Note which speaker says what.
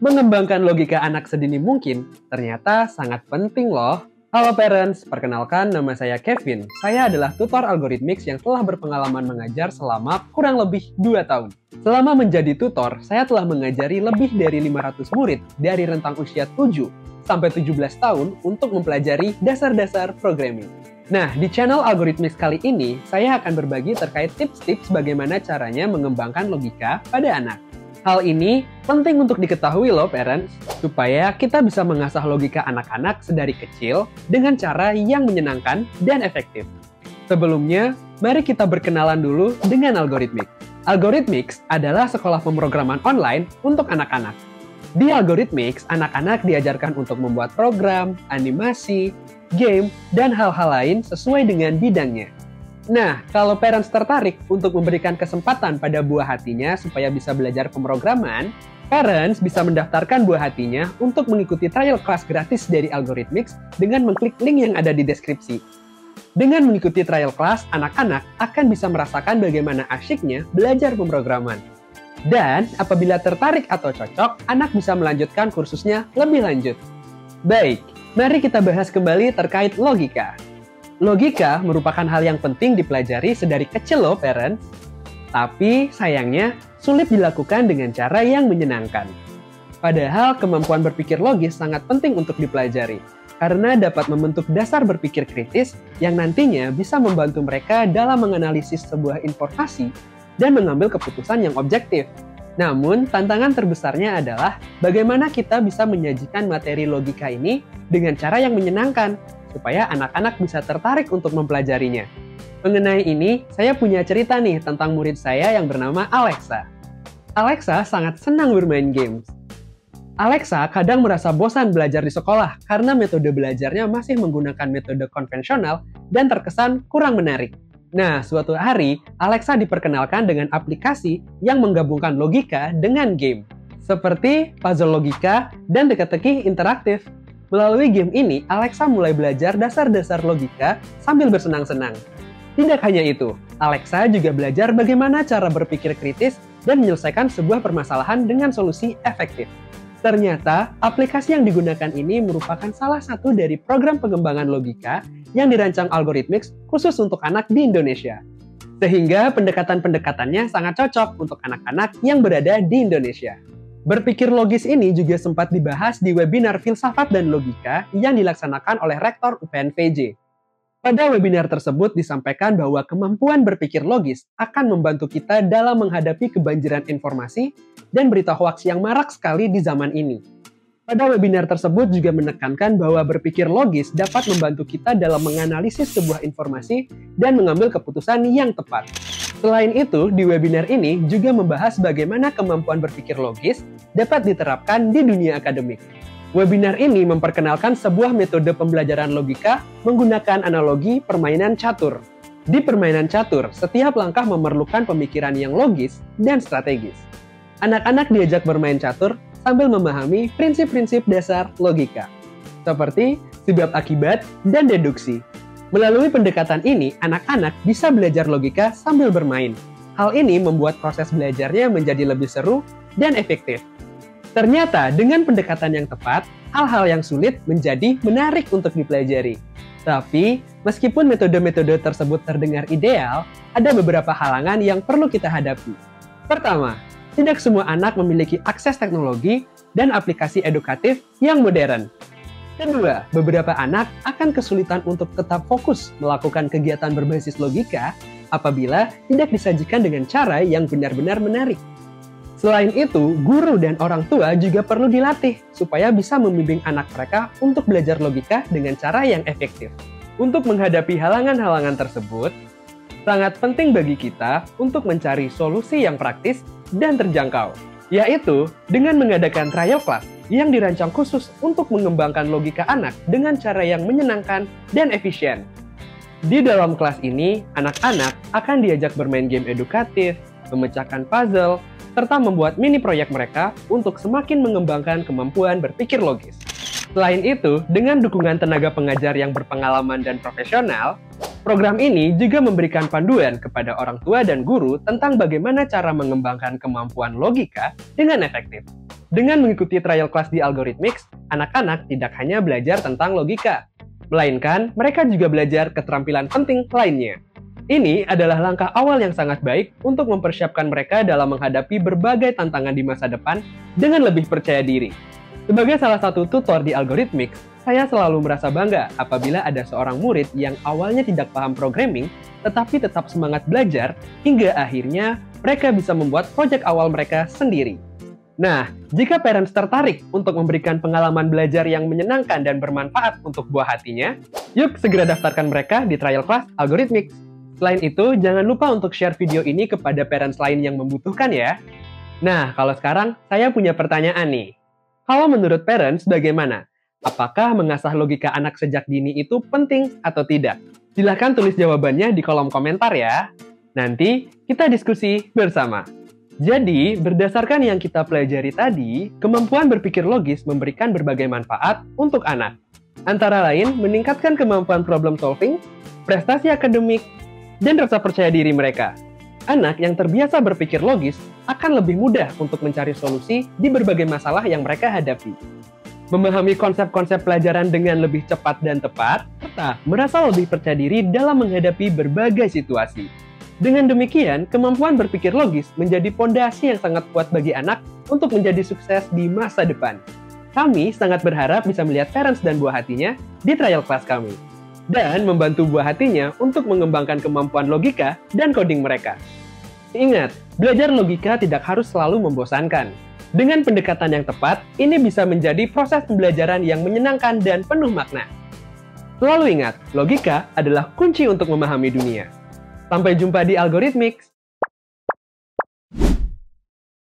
Speaker 1: Mengembangkan logika anak sedini mungkin ternyata sangat penting loh. Halo parents, perkenalkan nama saya Kevin. Saya adalah tutor algorithmics yang telah berpengalaman mengajar selama kurang lebih 2 tahun. Selama menjadi tutor, saya telah mengajari lebih dari 500 murid dari rentang usia 7 sampai 17 tahun untuk mempelajari dasar-dasar programming. Nah, di channel Algorithmics kali ini, saya akan berbagi terkait tips-tips bagaimana caranya mengembangkan logika pada anak. Hal ini penting untuk diketahui loh parents, supaya kita bisa mengasah logika anak-anak sedari kecil dengan cara yang menyenangkan dan efektif. Sebelumnya, mari kita berkenalan dulu dengan Algorithmics. Algorithmics adalah sekolah pemrograman online untuk anak-anak. Di Algorithmics, anak-anak diajarkan untuk membuat program, animasi, game, dan hal-hal lain sesuai dengan bidangnya. Nah, kalau parents tertarik untuk memberikan kesempatan pada buah hatinya supaya bisa belajar pemrograman, parents bisa mendaftarkan buah hatinya untuk mengikuti trial class gratis dari Algorithmics dengan mengklik link yang ada di deskripsi. Dengan mengikuti trial class, anak-anak akan bisa merasakan bagaimana asyiknya belajar pemrograman. Dan apabila tertarik atau cocok, anak bisa melanjutkan kursusnya lebih lanjut. Baik, mari kita bahas kembali terkait logika. Logika merupakan hal yang penting dipelajari sedari kecil loh parents. Tapi sayangnya sulit dilakukan dengan cara yang menyenangkan. Padahal kemampuan berpikir logis sangat penting untuk dipelajari, karena dapat membentuk dasar berpikir kritis yang nantinya bisa membantu mereka dalam menganalisis sebuah informasi dan mengambil keputusan yang objektif. Namun, tantangan terbesarnya adalah bagaimana kita bisa menyajikan materi logika ini dengan cara yang menyenangkan, supaya anak-anak bisa tertarik untuk mempelajarinya. Mengenai ini, saya punya cerita nih tentang murid saya yang bernama Alexa. Alexa sangat senang bermain games. Alexa kadang merasa bosan belajar di sekolah karena metode belajarnya masih menggunakan metode konvensional dan terkesan kurang menarik. Nah, suatu hari, Alexa diperkenalkan dengan aplikasi yang menggabungkan logika dengan game, seperti puzzle logika dan teka-teki interaktif. Melalui game ini, Alexa mulai belajar dasar-dasar logika sambil bersenang-senang. Tidak hanya itu, Alexa juga belajar bagaimana cara berpikir kritis dan menyelesaikan sebuah permasalahan dengan solusi efektif. Ternyata, aplikasi yang digunakan ini merupakan salah satu dari program pengembangan logika yang dirancang Algorithmics khusus untuk anak di Indonesia. Sehingga pendekatan-pendekatannya sangat cocok untuk anak-anak yang berada di Indonesia. Berpikir logis ini juga sempat dibahas di webinar Filsafat dan Logika yang dilaksanakan oleh Rektor UPN-VJ. Pada webinar tersebut disampaikan bahwa kemampuan berpikir logis akan membantu kita dalam menghadapi kebanjiran informasi dan berita hoaks yang marak sekali di zaman ini. Pada webinar tersebut juga menekankan bahwa berpikir logis dapat membantu kita dalam menganalisis sebuah informasi dan mengambil keputusan yang tepat. Selain itu, di webinar ini juga membahas bagaimana kemampuan berpikir logis dapat diterapkan di dunia akademik. Webinar ini memperkenalkan sebuah metode pembelajaran logika menggunakan analogi permainan catur. Di permainan catur, setiap langkah memerlukan pemikiran yang logis dan strategis. Anak-anak diajak bermain catur sambil memahami prinsip-prinsip dasar logika, seperti sebab akibat dan deduksi. Melalui pendekatan ini, anak-anak bisa belajar logika sambil bermain. Hal ini membuat proses belajarnya menjadi lebih seru dan efektif. Ternyata, dengan pendekatan yang tepat, hal-hal yang sulit menjadi menarik untuk dipelajari. Tapi, meskipun metode-metode tersebut terdengar ideal, ada beberapa halangan yang perlu kita hadapi. Pertama, tidak semua anak memiliki akses teknologi dan aplikasi edukatif yang modern. Kedua, beberapa anak akan kesulitan untuk tetap fokus melakukan kegiatan berbasis logika apabila tidak disajikan dengan cara yang benar-benar menarik. Selain itu, guru dan orang tua juga perlu dilatih supaya bisa membimbing anak mereka untuk belajar logika dengan cara yang efektif. Untuk menghadapi halangan-halangan tersebut, sangat penting bagi kita untuk mencari solusi yang praktis dan terjangkau, yaitu dengan mengadakan trial class yang dirancang khusus untuk mengembangkan logika anak dengan cara yang menyenangkan dan efisien. Di dalam kelas ini, anak-anak akan diajak bermain game edukatif, memecahkan puzzle, serta membuat mini proyek mereka untuk semakin mengembangkan kemampuan berpikir logis. Selain itu, dengan dukungan tenaga pengajar yang berpengalaman dan profesional, program ini juga memberikan panduan kepada orang tua dan guru tentang bagaimana cara mengembangkan kemampuan logika dengan efektif. Dengan mengikuti trial class di Algorithmics, anak-anak tidak hanya belajar tentang logika, melainkan mereka juga belajar keterampilan penting lainnya. Ini adalah langkah awal yang sangat baik untuk mempersiapkan mereka dalam menghadapi berbagai tantangan di masa depan dengan lebih percaya diri. Sebagai salah satu tutor di Algorithmics, saya selalu merasa bangga apabila ada seorang murid yang awalnya tidak paham programming, tetapi tetap semangat belajar hingga akhirnya mereka bisa membuat proyek awal mereka sendiri. Nah, jika parents tertarik untuk memberikan pengalaman belajar yang menyenangkan dan bermanfaat untuk buah hatinya, yuk segera daftarkan mereka di trial class Algorithmics. Selain itu, jangan lupa untuk share video ini kepada parents lain yang membutuhkan ya. Nah, kalau sekarang saya punya pertanyaan nih. Kalau menurut parents bagaimana? Apakah mengasah logika anak sejak dini itu penting atau tidak? Silahkan tulis jawabannya di kolom komentar ya. Nanti kita diskusi bersama. Jadi, berdasarkan yang kita pelajari tadi, kemampuan berpikir logis memberikan berbagai manfaat untuk anak. Antara lain, meningkatkan kemampuan problem solving, prestasi akademik, dan rasa percaya diri mereka. Anak yang terbiasa berpikir logis akan lebih mudah untuk mencari solusi di berbagai masalah yang mereka hadapi. Memahami konsep-konsep pelajaran dengan lebih cepat dan tepat, serta merasa lebih percaya diri dalam menghadapi berbagai situasi. Dengan demikian, kemampuan berpikir logis menjadi pondasi yang sangat kuat bagi anak untuk menjadi sukses di masa depan. Kami sangat berharap bisa melihat parents dan buah hatinya di trial class kami, dan membantu buah hatinya untuk mengembangkan kemampuan logika dan coding mereka. Ingat, belajar logika tidak harus selalu membosankan. Dengan pendekatan yang tepat, ini bisa menjadi proses pembelajaran yang menyenangkan dan penuh makna. Selalu ingat, logika adalah kunci untuk memahami dunia. Sampai jumpa di Algorithmics.